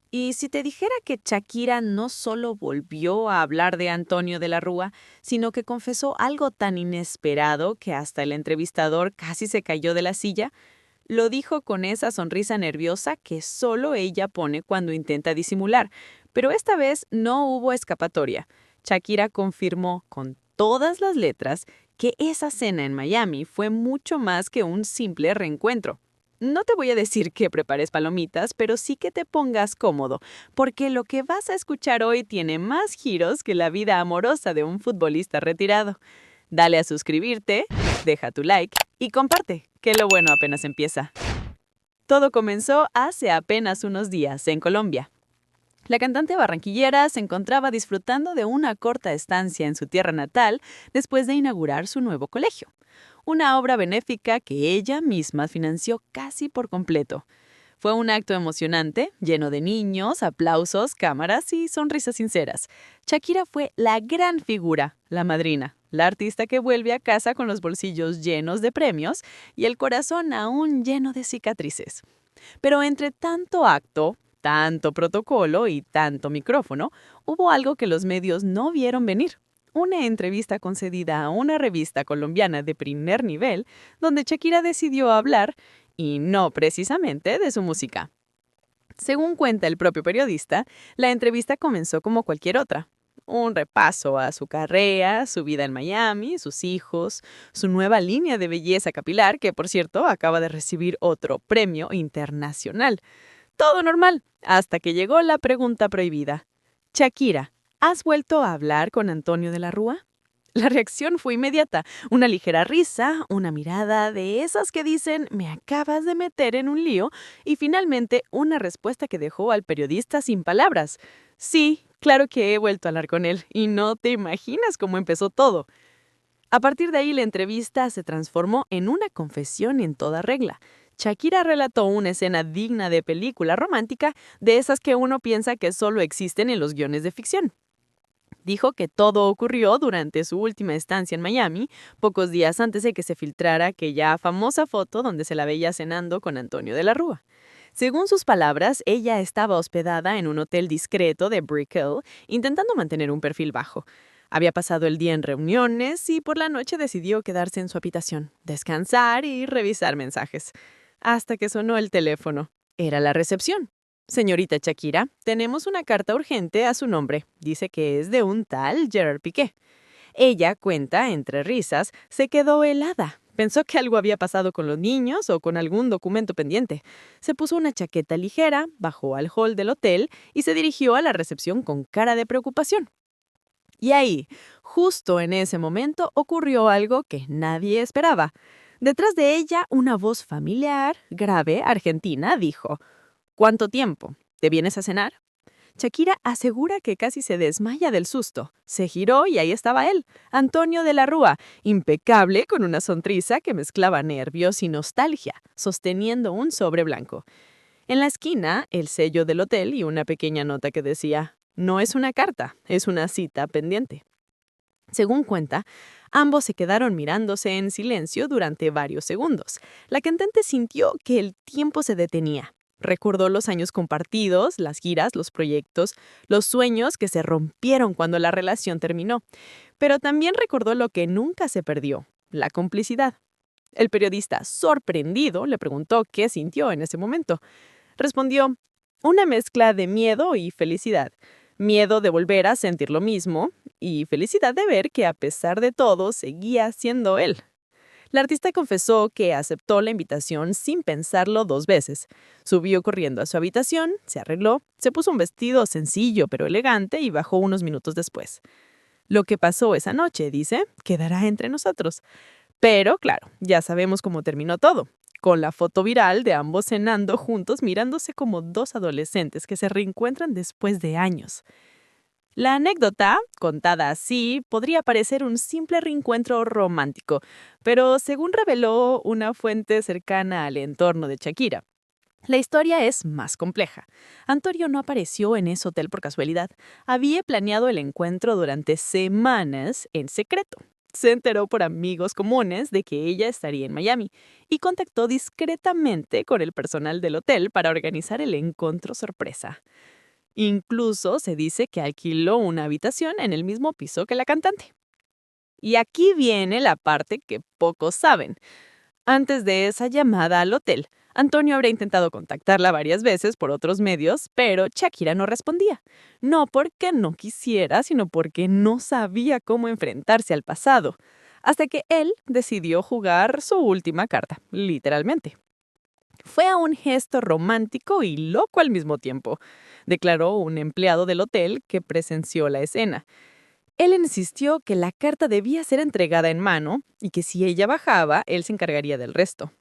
Y si te dijera que Shakira no solo volvió a hablar de Antonio de la Rúa, sino que confesó algo tan inesperado que hasta el entrevistador casi se cayó de la silla, lo dijo con esa sonrisa nerviosa que solo ella pone cuando intenta disimular. Pero esta vez no hubo escapatoria. Shakira confirmó con todas las letras que esa cena en Miami fue mucho más que un simple reencuentro. No te voy a decir que prepares palomitas, pero sí que te pongas cómodo, porque lo que vas a escuchar hoy tiene más giros que la vida amorosa de un futbolista retirado. Dale a suscribirte, deja tu like y comparte, que lo bueno apenas empieza. Todo comenzó hace apenas unos días en Colombia. La cantante barranquillera se encontraba disfrutando de una corta estancia en su tierra natal después de inaugurar su nuevo colegio, una obra benéfica que ella misma financió casi por completo. Fue un acto emocionante, lleno de niños, aplausos, cámaras y sonrisas sinceras. Shakira fue la gran figura, la madrina, la artista que vuelve a casa con los bolsillos llenos de premios y el corazón aún lleno de cicatrices. Pero entre tanto acto, tanto protocolo y tanto micrófono, hubo algo que los medios no vieron venir. Una entrevista concedida a una revista colombiana de primer nivel, donde Shakira decidió hablar, y no precisamente de su música. Según cuenta el propio periodista, la entrevista comenzó como cualquier otra. Un repaso a su carrera, su vida en Miami, sus hijos, su nueva línea de belleza capilar, que por cierto acaba de recibir otro premio internacional. Todo normal, hasta que llegó la pregunta prohibida. Shakira, ¿has vuelto a hablar con Antonio de la Rúa? La reacción fue inmediata, una ligera risa, una mirada de esas que dicen me acabas de meter en un lío y finalmente una respuesta que dejó al periodista sin palabras. Sí, claro que he vuelto a hablar con él y no te imaginas cómo empezó todo. A partir de ahí la entrevista se transformó en una confesión en toda regla. Shakira relató una escena digna de película romántica, de esas que uno piensa que solo existen en los guiones de ficción. Dijo que todo ocurrió durante su última estancia en Miami, pocos días antes de que se filtrara aquella famosa foto donde se la veía cenando con Antonio de la Rúa. Según sus palabras, ella estaba hospedada en un hotel discreto de Brickell, intentando mantener un perfil bajo. Había pasado el día en reuniones y por la noche decidió quedarse en su habitación, descansar y revisar mensajes. Hasta que sonó el teléfono. Era la recepción. Señorita Shakira, tenemos una carta urgente a su nombre. Dice que es de un tal Gerard Piqué. Ella cuenta, entre risas, se quedó helada. Pensó que algo había pasado con los niños o con algún documento pendiente. Se puso una chaqueta ligera, bajó al hall del hotel y se dirigió a la recepción con cara de preocupación. Y ahí, justo en ese momento, ocurrió algo que nadie esperaba. Detrás de ella, una voz familiar, grave, argentina, dijo: ¿Cuánto tiempo? ¿Te vienes a cenar? Shakira asegura que casi se desmaya del susto. Se giró y ahí estaba él, Antonio de la Rúa, impecable con una sonrisa que mezclaba nervios y nostalgia, sosteniendo un sobre blanco. En la esquina, el sello del hotel y una pequeña nota que decía: no es una carta, es una cita pendiente. Según cuenta, ambos se quedaron mirándose en silencio durante varios segundos. La cantante sintió que el tiempo se detenía. Recordó los años compartidos, las giras, los proyectos, los sueños que se rompieron cuando la relación terminó. Pero también recordó lo que nunca se perdió, la complicidad. El periodista, sorprendido, le preguntó qué sintió en ese momento. Respondió: una mezcla de miedo y felicidad. Miedo de volver a sentir lo mismo y felicidad de ver que a pesar de todo seguía siendo él. La artista confesó que aceptó la invitación sin pensarlo dos veces. Subió corriendo a su habitación, se arregló, se puso un vestido sencillo pero elegante y bajó unos minutos después. Lo que pasó esa noche, dice, quedará entre nosotros. Pero, claro, ya sabemos cómo terminó todo, con la foto viral de ambos cenando juntos mirándose como dos adolescentes que se reencuentran después de años. La anécdota, contada así, podría parecer un simple reencuentro romántico, pero según reveló una fuente cercana al entorno de Shakira, la historia es más compleja. Antonio no apareció en ese hotel por casualidad. Había planeado el encuentro durante semanas en secreto. Se enteró por amigos comunes de que ella estaría en Miami y contactó discretamente con el personal del hotel para organizar el encuentro sorpresa. Incluso se dice que alquiló una habitación en el mismo piso que la cantante. Y aquí viene la parte que pocos saben. Antes de esa llamada al hotel, Antonio habría intentado contactarla varias veces por otros medios, pero Shakira no respondía. No porque no quisiera, sino porque no sabía cómo enfrentarse al pasado. Hasta que él decidió jugar su última carta, literalmente. Fue a un gesto romántico y loco al mismo tiempo, declaró un empleado del hotel que presenció la escena. Él insistió que la carta debía ser entregada en mano y que si ella bajaba, él se encargaría del resto.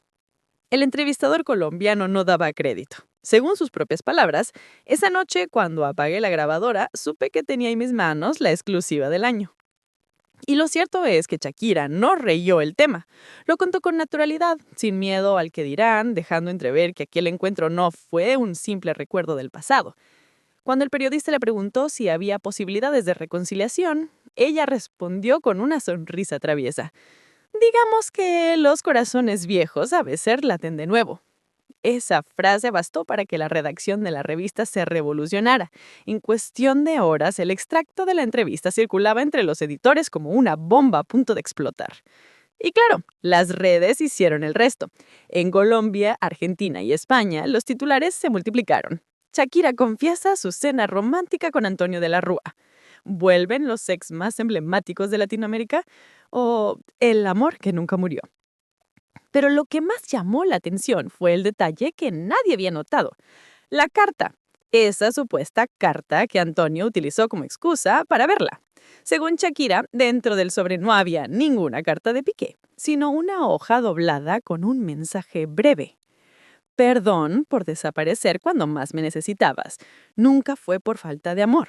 El entrevistador colombiano no daba crédito. Según sus propias palabras, esa noche, cuando apagué la grabadora, supe que tenía en mis manos la exclusiva del año. Y lo cierto es que Shakira no reyó el tema. Lo contó con naturalidad, sin miedo al que dirán, dejando entrever que aquel encuentro no fue un simple recuerdo del pasado. Cuando el periodista le preguntó si había posibilidades de reconciliación, ella respondió con una sonrisa traviesa. Digamos que los corazones viejos a veces laten de nuevo. Esa frase bastó para que la redacción de la revista se revolucionara. En cuestión de horas, el extracto de la entrevista circulaba entre los editores como una bomba a punto de explotar. Y claro, las redes hicieron el resto. En Colombia, Argentina y España, los titulares se multiplicaron. Shakira confiesa su cena romántica con Antonio de la Rúa. ¿Vuelven los ex más emblemáticos de Latinoamérica? ¿O el amor que nunca murió? Pero lo que más llamó la atención fue el detalle que nadie había notado. La carta. Esa supuesta carta que Antonio utilizó como excusa para verla. Según Shakira, dentro del sobre no había ninguna carta de Piqué, sino una hoja doblada con un mensaje breve. Perdón por desaparecer cuando más me necesitabas. Nunca fue por falta de amor.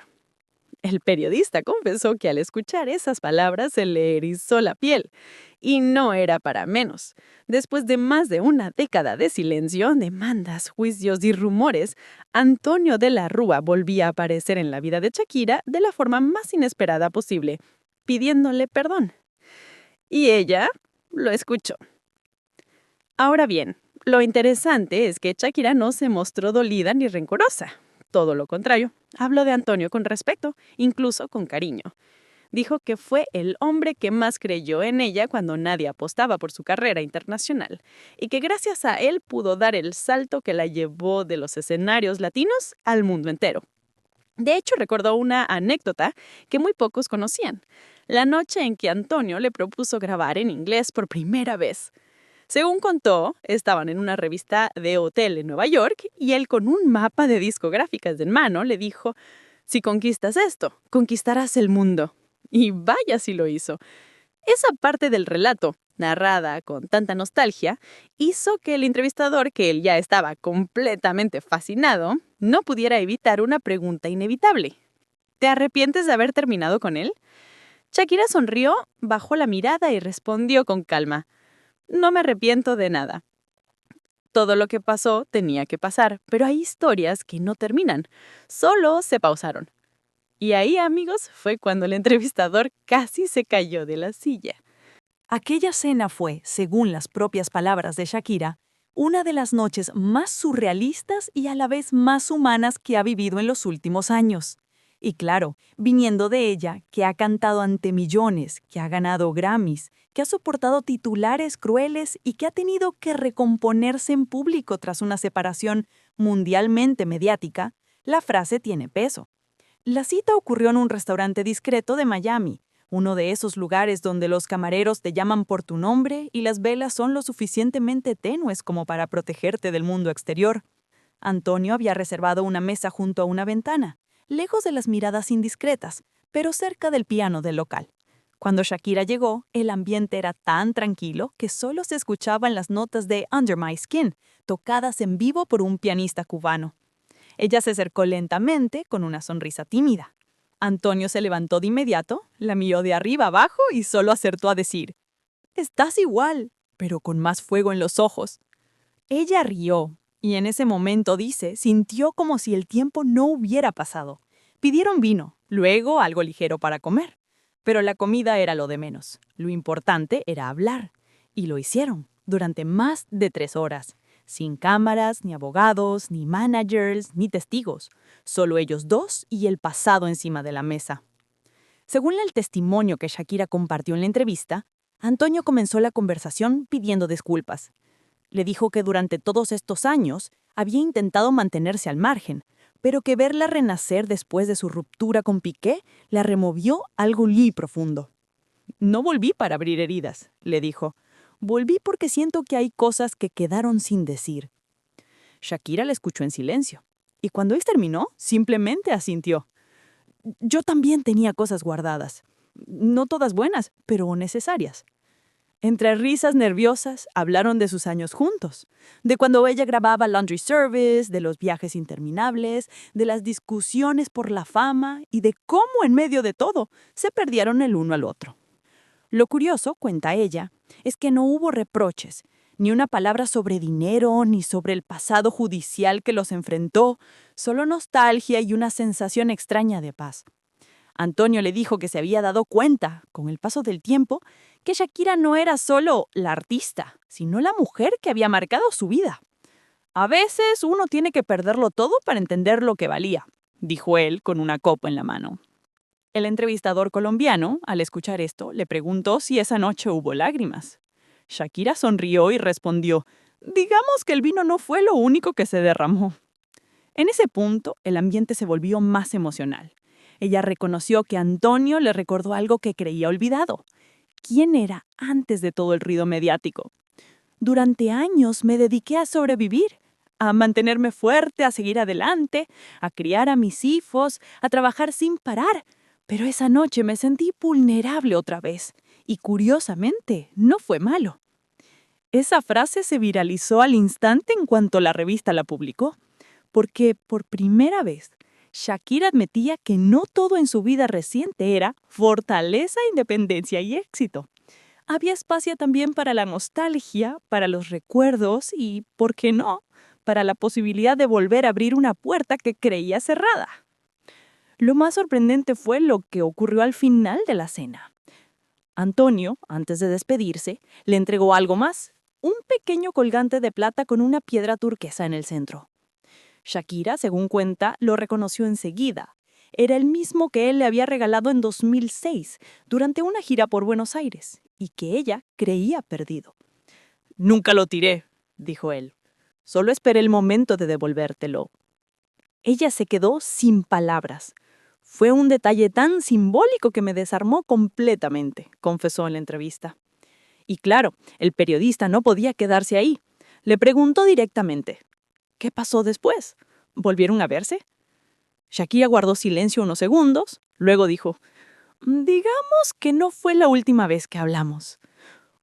El periodista confesó que al escuchar esas palabras se le erizó la piel. Y no era para menos. Después de más de una década de silencio, demandas, juicios y rumores, Antonio de la Rúa volvía a aparecer en la vida de Shakira de la forma más inesperada posible, pidiéndole perdón. Y ella lo escuchó. Ahora bien, lo interesante es que Shakira no se mostró dolida ni rencorosa. Todo lo contrario, habló de Antonio con respeto, incluso con cariño. Dijo que fue el hombre que más creyó en ella cuando nadie apostaba por su carrera internacional y que gracias a él pudo dar el salto que la llevó de los escenarios latinos al mundo entero. De hecho, recordó una anécdota que muy pocos conocían, la noche en que Antonio le propuso grabar en inglés por primera vez. Según contó, estaban en una revista de hotel en Nueva York y él con un mapa de discográficas en mano le dijo, si conquistas esto, conquistarás el mundo. Y vaya si lo hizo. Esa parte del relato, narrada con tanta nostalgia, hizo que el entrevistador, que él ya estaba completamente fascinado, no pudiera evitar una pregunta inevitable. ¿Te arrepientes de haber terminado con él? Shakira sonrió, bajó la mirada y respondió con calma. No me arrepiento de nada. Todo lo que pasó tenía que pasar, pero hay historias que no terminan, solo se pausaron. Y ahí, amigos, fue cuando el entrevistador casi se cayó de la silla. Aquella cena fue, según las propias palabras de Shakira, una de las noches más surrealistas y a la vez más humanas que ha vivido en los últimos años. Y claro, viniendo de ella, que ha cantado ante millones, que ha ganado Grammys, que ha soportado titulares crueles y que ha tenido que recomponerse en público tras una separación mundialmente mediática, la frase tiene peso. La cita ocurrió en un restaurante discreto de Miami, uno de esos lugares donde los camareros te llaman por tu nombre y las velas son lo suficientemente tenues como para protegerte del mundo exterior. Antonio había reservado una mesa junto a una ventana, lejos de las miradas indiscretas, pero cerca del piano del local. Cuando Shakira llegó, el ambiente era tan tranquilo que solo se escuchaban las notas de Under My Skin, tocadas en vivo por un pianista cubano. Ella se acercó lentamente, con una sonrisa tímida. Antonio se levantó de inmediato, la miró de arriba abajo y solo acertó a decir, «Estás igual», pero con más fuego en los ojos. Ella rió, y en ese momento, dice, sintió como si el tiempo no hubiera pasado. Pidieron vino, luego algo ligero para comer. Pero la comida era lo de menos. Lo importante era hablar. Y lo hicieron, durante más de 3 horas. sin cámaras, ni abogados, ni managers, ni testigos, solo ellos dos y el pasado encima de la mesa. Según el testimonio que Shakira compartió en la entrevista, Antonio comenzó la conversación pidiendo disculpas. Le dijo que durante todos estos años había intentado mantenerse al margen, pero que verla renacer después de su ruptura con Piqué la removió algo muy profundo. No volví para abrir heridas, le dijo. Volví porque siento que hay cosas que quedaron sin decir. Shakira la escuchó en silencio, y cuando él terminó, simplemente asintió. Yo también tenía cosas guardadas. No todas buenas, pero necesarias. Entre risas nerviosas, hablaron de sus años juntos, de cuando ella grababa Laundry Service, de los viajes interminables, de las discusiones por la fama y de cómo en medio de todo se perdieron el uno al otro. Lo curioso, cuenta ella, es que no hubo reproches, ni una palabra sobre dinero, ni sobre el pasado judicial que los enfrentó, solo nostalgia y una sensación extraña de paz. Antonio le dijo que se había dado cuenta, con el paso del tiempo, que Shakira no era solo la artista, sino la mujer que había marcado su vida. A veces uno tiene que perderlo todo para entender lo que valía, dijo él con una copa en la mano. El entrevistador colombiano, al escuchar esto, le preguntó si esa noche hubo lágrimas. Shakira sonrió y respondió, digamos que el vino no fue lo único que se derramó. En ese punto, el ambiente se volvió más emocional. Ella reconoció que Antonio le recordó algo que creía olvidado. ¿Quién era antes de todo el ruido mediático? Durante años me dediqué a sobrevivir, a mantenerme fuerte, a seguir adelante, a criar a mis hijos, a trabajar sin parar. Pero esa noche me sentí vulnerable otra vez. Y curiosamente, no fue malo. Esa frase se viralizó al instante en cuanto la revista la publicó, porque por primera vez Shakira admitía que no todo en su vida reciente era fortaleza, independencia y éxito. Había espacio también para la nostalgia, para los recuerdos y, ¿por qué no?, para la posibilidad de volver a abrir una puerta que creía cerrada. Lo más sorprendente fue lo que ocurrió al final de la cena. Antonio, antes de despedirse, le entregó algo más, un pequeño colgante de plata con una piedra turquesa en el centro. Shakira, según cuenta, lo reconoció enseguida. Era el mismo que él le había regalado en 2006, durante una gira por Buenos Aires, y que ella creía perdido. «Nunca lo tiré», dijo él. «Solo esperé el momento de devolvértelo». Ella se quedó sin palabras. «Fue un detalle tan simbólico que me desarmó completamente», confesó en la entrevista. Y claro, el periodista no podía quedarse ahí. Le preguntó directamente, ¿qué pasó después? ¿Volvieron a verse? Shakira guardó silencio unos segundos, luego dijo, digamos que no fue la última vez que hablamos.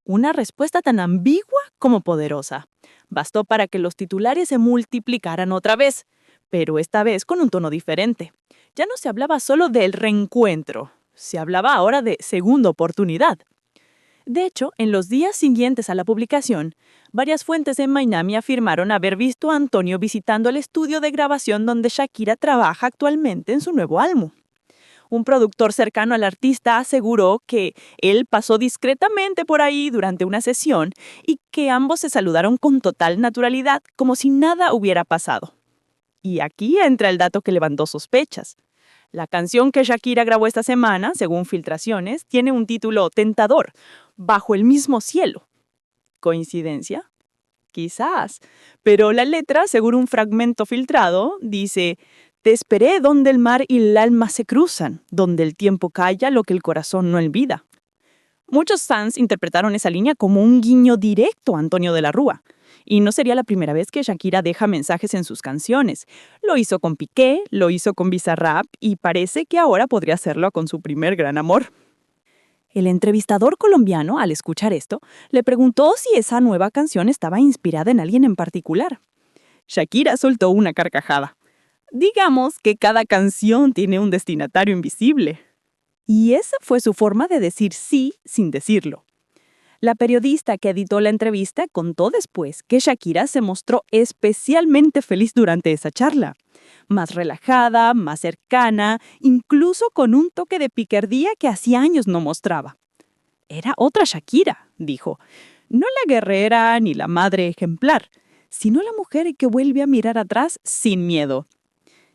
Una respuesta tan ambigua como poderosa. Bastó para que los titulares se multiplicaran otra vez, pero esta vez con un tono diferente. Ya no se hablaba solo del reencuentro, se hablaba ahora de segunda oportunidad. De hecho, en los días siguientes a la publicación, varias fuentes en Miami afirmaron haber visto a Antonio visitando el estudio de grabación donde Shakira trabaja actualmente en su nuevo álbum. Un productor cercano al artista aseguró que él pasó discretamente por ahí durante una sesión y que ambos se saludaron con total naturalidad, como si nada hubiera pasado. Y aquí entra el dato que levantó sospechas. La canción que Shakira grabó esta semana, según filtraciones, tiene un título tentador, Bajo el mismo cielo. ¿Coincidencia? Quizás. Pero la letra, según un fragmento filtrado, dice: «Te esperé donde el mar y el alma se cruzan, donde el tiempo calla lo que el corazón no olvida». Muchos fans interpretaron esa línea como un guiño directo a Antonio de la Rúa. Y no sería la primera vez que Shakira deja mensajes en sus canciones. Lo hizo con Piqué, lo hizo con Bizarrap y parece que ahora podría hacerlo con su primer gran amor. El entrevistador colombiano, al escuchar esto, le preguntó si esa nueva canción estaba inspirada en alguien en particular. Shakira soltó una carcajada. Digamos que cada canción tiene un destinatario invisible. Y esa fue su forma de decir sí sin decirlo. La periodista que editó la entrevista contó después que Shakira se mostró especialmente feliz durante esa charla. Más relajada, más cercana, incluso con un toque de picardía que hacía años no mostraba. Era otra Shakira, dijo. No la guerrera ni la madre ejemplar, sino la mujer que vuelve a mirar atrás sin miedo.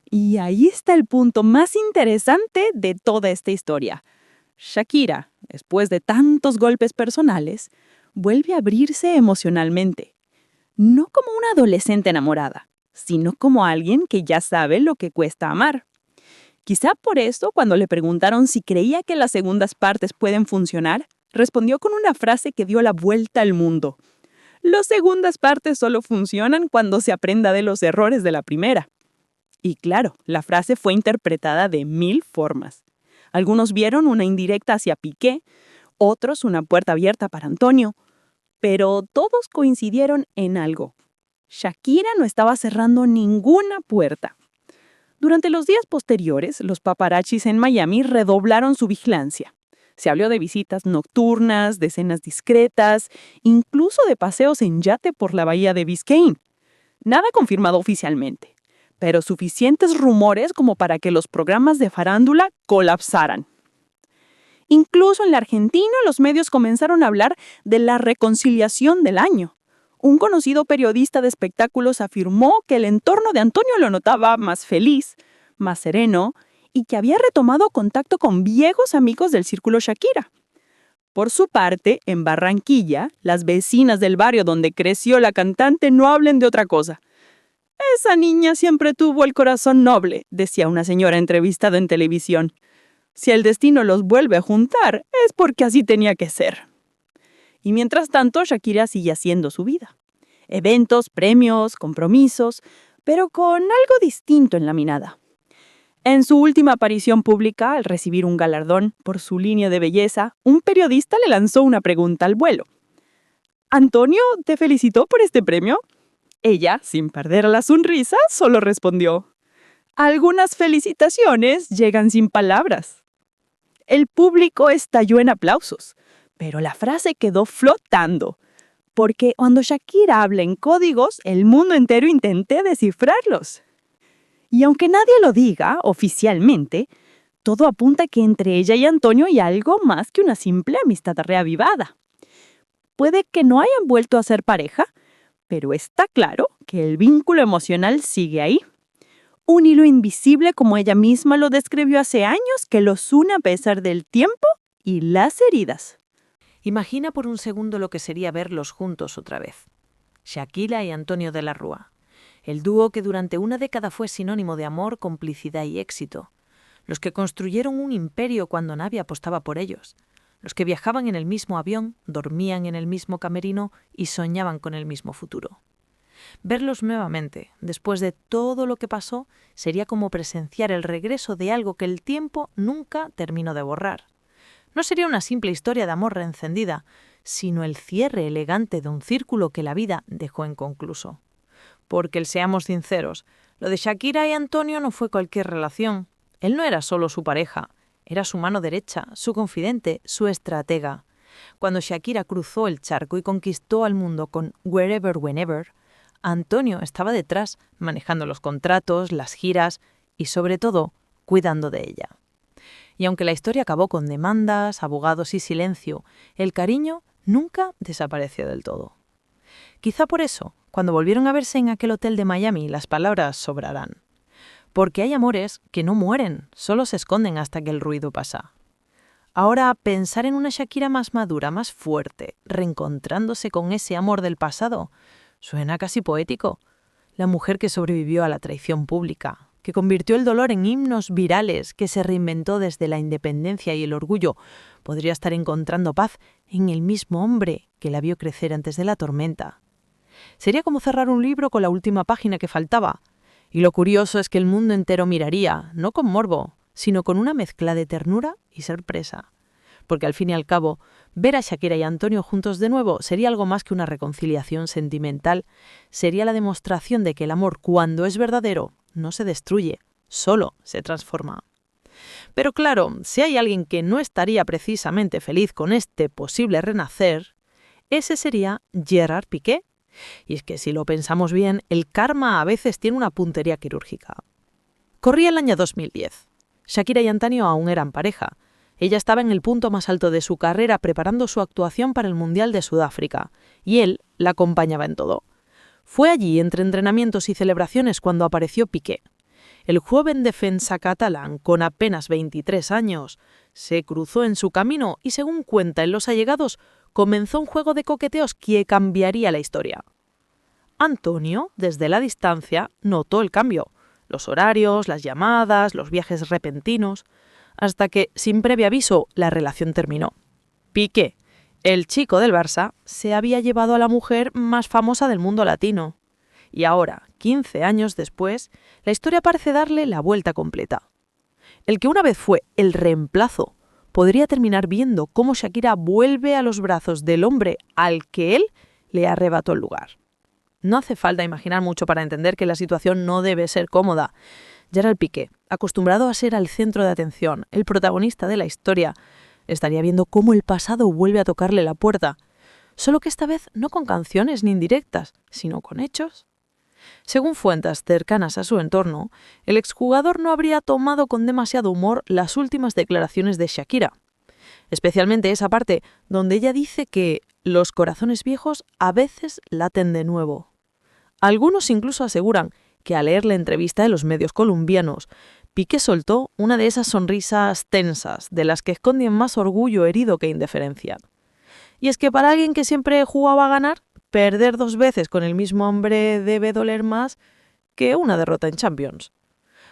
Y ahí está el punto más interesante de toda esta historia. Shakira, después de tantos golpes personales, vuelve a abrirse emocionalmente. No como una adolescente enamorada, sino como alguien que ya sabe lo que cuesta amar. Quizá por eso, cuando le preguntaron si creía que las segundas partes pueden funcionar, respondió con una frase que dio la vuelta al mundo. Las segundas partes solo funcionan cuando se aprenda de los errores de la primera. Y claro, la frase fue interpretada de 1000 formas. Algunos vieron una indirecta hacia Piqué, otros una puerta abierta para Antonio, pero todos coincidieron en algo. Shakira no estaba cerrando ninguna puerta. Durante los días posteriores, los paparazzis en Miami redoblaron su vigilancia. Se habló de visitas nocturnas, de cenas discretas, incluso de paseos en yate por la bahía de Biscayne. Nada confirmado oficialmente, pero suficientes rumores como para que los programas de farándula colapsaran. Incluso en la Argentina, los medios comenzaron a hablar de la reconciliación del año. Un conocido periodista de espectáculos afirmó que el entorno de Antonio lo notaba más feliz, más sereno, y que había retomado contacto con viejos amigos del círculo Shakira. Por su parte, en Barranquilla, las vecinas del barrio donde creció la cantante no hablan de otra cosa. «Esa niña siempre tuvo el corazón noble», decía una señora entrevistada en televisión. «Si el destino los vuelve a juntar, es porque así tenía que ser». Y mientras tanto, Shakira sigue haciendo su vida. Eventos, premios, compromisos, pero con algo distinto en la mirada. En su última aparición pública, al recibir un galardón por su línea de belleza, un periodista le lanzó una pregunta al vuelo. «¿Antonio te felicitó por este premio?» Ella, sin perder la sonrisa, solo respondió: «Algunas felicitaciones llegan sin palabras». El público estalló en aplausos, pero la frase quedó flotando, porque cuando Shakira habla en códigos, el mundo entero intenta descifrarlos. Y aunque nadie lo diga oficialmente, todo apunta que entre ella y Antonio hay algo más que una simple amistad reavivada. Puede que no hayan vuelto a ser pareja, pero está claro que el vínculo emocional sigue ahí. Un hilo invisible, como ella misma lo describió hace años, que los une a pesar del tiempo y las heridas. Imagina por un segundo lo que sería verlos juntos otra vez. Shakira y Antonio de la Rúa. El dúo que durante una década fue sinónimo de amor, complicidad y éxito. Los que construyeron un imperio cuando nadie apostaba por ellos. Los que viajaban en el mismo avión, dormían en el mismo camerino y soñaban con el mismo futuro. Verlos nuevamente, después de todo lo que pasó, sería como presenciar el regreso de algo que el tiempo nunca terminó de borrar. No sería una simple historia de amor reencendida, sino el cierre elegante de un círculo que la vida dejó inconcluso. Porque, seamos sinceros, lo de Shakira y Antonio no fue cualquier relación. Él no era solo su pareja, era su mano derecha, su confidente, su estratega. Cuando Shakira cruzó el charco y conquistó al mundo con Wherever, Whenever, Antonio estaba detrás, manejando los contratos, las giras y, sobre todo, cuidando de ella. Y aunque la historia acabó con demandas, abogados y silencio, el cariño nunca desapareció del todo. Quizá por eso, cuando volvieron a verse en aquel hotel de Miami, las palabras sobrarán. Porque hay amores que no mueren, solo se esconden hasta que el ruido pasa. Ahora, pensar en una Shakira más madura, más fuerte, reencontrándose con ese amor del pasado, suena casi poético. La mujer que sobrevivió a la traición pública, que convirtió el dolor en himnos virales, que se reinventó desde la independencia y el orgullo, podría estar encontrando paz en el mismo hombre que la vio crecer antes de la tormenta. Sería como cerrar un libro con la última página que faltaba. Y lo curioso es que el mundo entero miraría, no con morbo, sino con una mezcla de ternura y sorpresa. Porque al fin y al cabo, ver a Shakira y Antonio juntos de nuevo sería algo más que una reconciliación sentimental. Sería la demostración de que el amor, cuando es verdadero, no se destruye, solo se transforma. Pero claro, si hay alguien que no estaría precisamente feliz con este posible renacer, ese sería Gerard Piqué. Y es que si lo pensamos bien, el karma a veces tiene una puntería quirúrgica. Corría el año 2010. Shakira y Antonio aún eran pareja. Ella estaba en el punto más alto de su carrera preparando su actuación para el Mundial de Sudáfrica, y él la acompañaba en todo. Fue allí, entre entrenamientos y celebraciones, cuando apareció Piqué. El joven defensa catalán, con apenas 23 años, se cruzó en su camino y, según cuentan los allegados, comenzó un juego de coqueteos que cambiaría la historia. Antonio, desde la distancia, notó el cambio, los horarios, las llamadas, los viajes repentinos, hasta que, sin previo aviso, la relación terminó. Piqué, el chico del Barça, se había llevado a la mujer más famosa del mundo latino. Y ahora, 15 años después, la historia parece darle la vuelta completa. El que una vez fue el reemplazo podría terminar viendo cómo Shakira vuelve a los brazos del hombre al que él le arrebató el lugar. No hace falta imaginar mucho para entender que la situación no debe ser cómoda. Gerard Piqué, acostumbrado a ser al centro de atención, el protagonista de la historia, estaría viendo cómo el pasado vuelve a tocarle la puerta, solo que esta vez no con canciones ni indirectas, sino con hechos. Según fuentes cercanas a su entorno, el exjugador no habría tomado con demasiado humor las últimas declaraciones de Shakira, especialmente esa parte donde ella dice que los corazones viejos a veces laten de nuevo. Algunos incluso aseguran que al leer la entrevista de los medios colombianos, Piqué soltó una de esas sonrisas tensas, de las que esconden más orgullo herido que indiferencia. Y es que para alguien que siempre jugaba a ganar, perder 2 veces con el mismo hombre debe doler más que una derrota en Champions.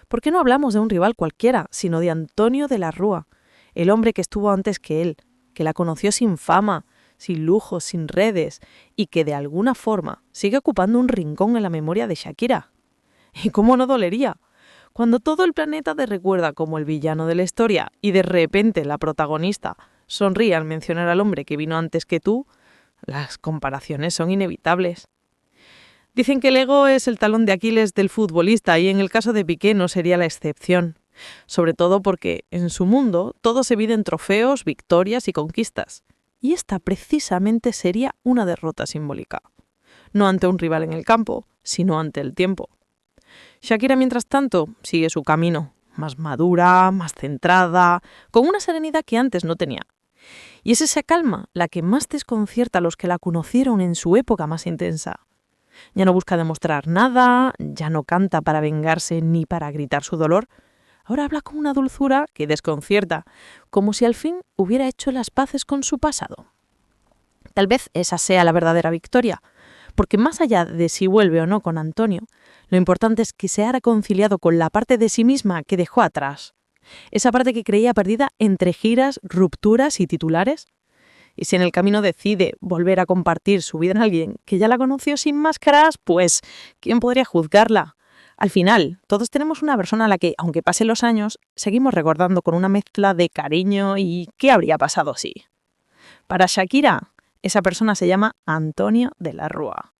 ¿Por qué no hablamos de un rival cualquiera, sino de Antonio de la Rúa, el hombre que estuvo antes que él, que la conoció sin fama, sin lujos, sin redes, y que de alguna forma sigue ocupando un rincón en la memoria de Shakira? ¿Y cómo no dolería? Cuando todo el planeta te recuerda como el villano de la historia y de repente la protagonista sonríe al mencionar al hombre que vino antes que tú, las comparaciones son inevitables. Dicen que el ego es el talón de Aquiles del futbolista y en el caso de Piqué no sería la excepción, sobre todo porque en su mundo todo se mide en trofeos, victorias y conquistas. Y esta precisamente sería una derrota simbólica. No ante un rival en el campo, sino ante el tiempo. Shakira, mientras tanto, sigue su camino, más madura, más centrada, con una serenidad que antes no tenía. Y es esa calma la que más desconcierta a los que la conocieron en su época más intensa. Ya no busca demostrar nada, ya no canta para vengarse ni para gritar su dolor. Ahora habla con una dulzura que desconcierta, como si al fin hubiera hecho las paces con su pasado. Tal vez esa sea la verdadera victoria, porque más allá de si vuelve o no con Antonio, lo importante es que se ha reconciliado con la parte de sí misma que dejó atrás. Esa parte que creía perdida entre giras, rupturas y titulares. Y si en el camino decide volver a compartir su vida en alguien que ya la conoció sin máscaras, pues, ¿quién podría juzgarla? Al final, todos tenemos una persona a la que, aunque pasen los años, seguimos recordando con una mezcla de cariño y ¿qué habría pasado si? Para Shakira, esa persona se llama Antonio de la Rúa.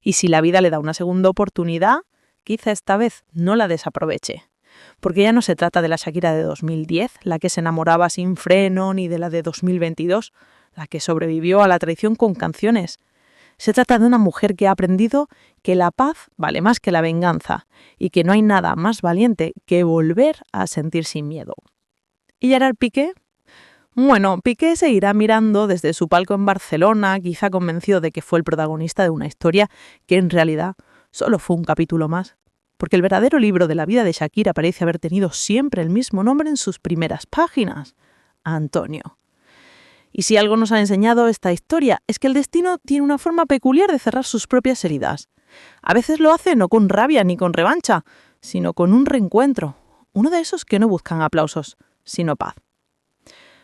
Y si la vida le da una segunda oportunidad, quizá esta vez no la desaproveche. Porque ya no se trata de la Shakira de 2010, la que se enamoraba sin freno, ni de la de 2022, la que sobrevivió a la traición con canciones. Se trata de una mujer que ha aprendido que la paz vale más que la venganza y que no hay nada más valiente que volver a sentir sin miedo. ¿Y Gerard Piqué? Bueno, Piqué seguirá mirando desde su palco en Barcelona, quizá convencido de que fue el protagonista de una historia que en realidad solo fue un capítulo más. Porque el verdadero libro de la vida de Shakira parece haber tenido siempre el mismo nombre en sus primeras páginas: Antonio. Y si algo nos ha enseñado esta historia es que el destino tiene una forma peculiar de cerrar sus propias heridas. A veces lo hace no con rabia ni con revancha, sino con un reencuentro, uno de esos que no buscan aplausos, sino paz.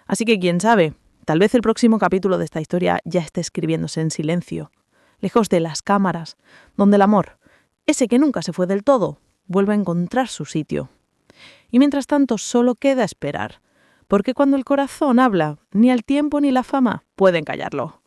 Así que quién sabe, tal vez el próximo capítulo de esta historia ya esté escribiéndose en silencio, lejos de las cámaras, donde el amor, ese que nunca se fue del todo, vuelve a encontrar su sitio. Y mientras tanto solo queda esperar, porque cuando el corazón habla, ni el tiempo ni la fama pueden callarlo.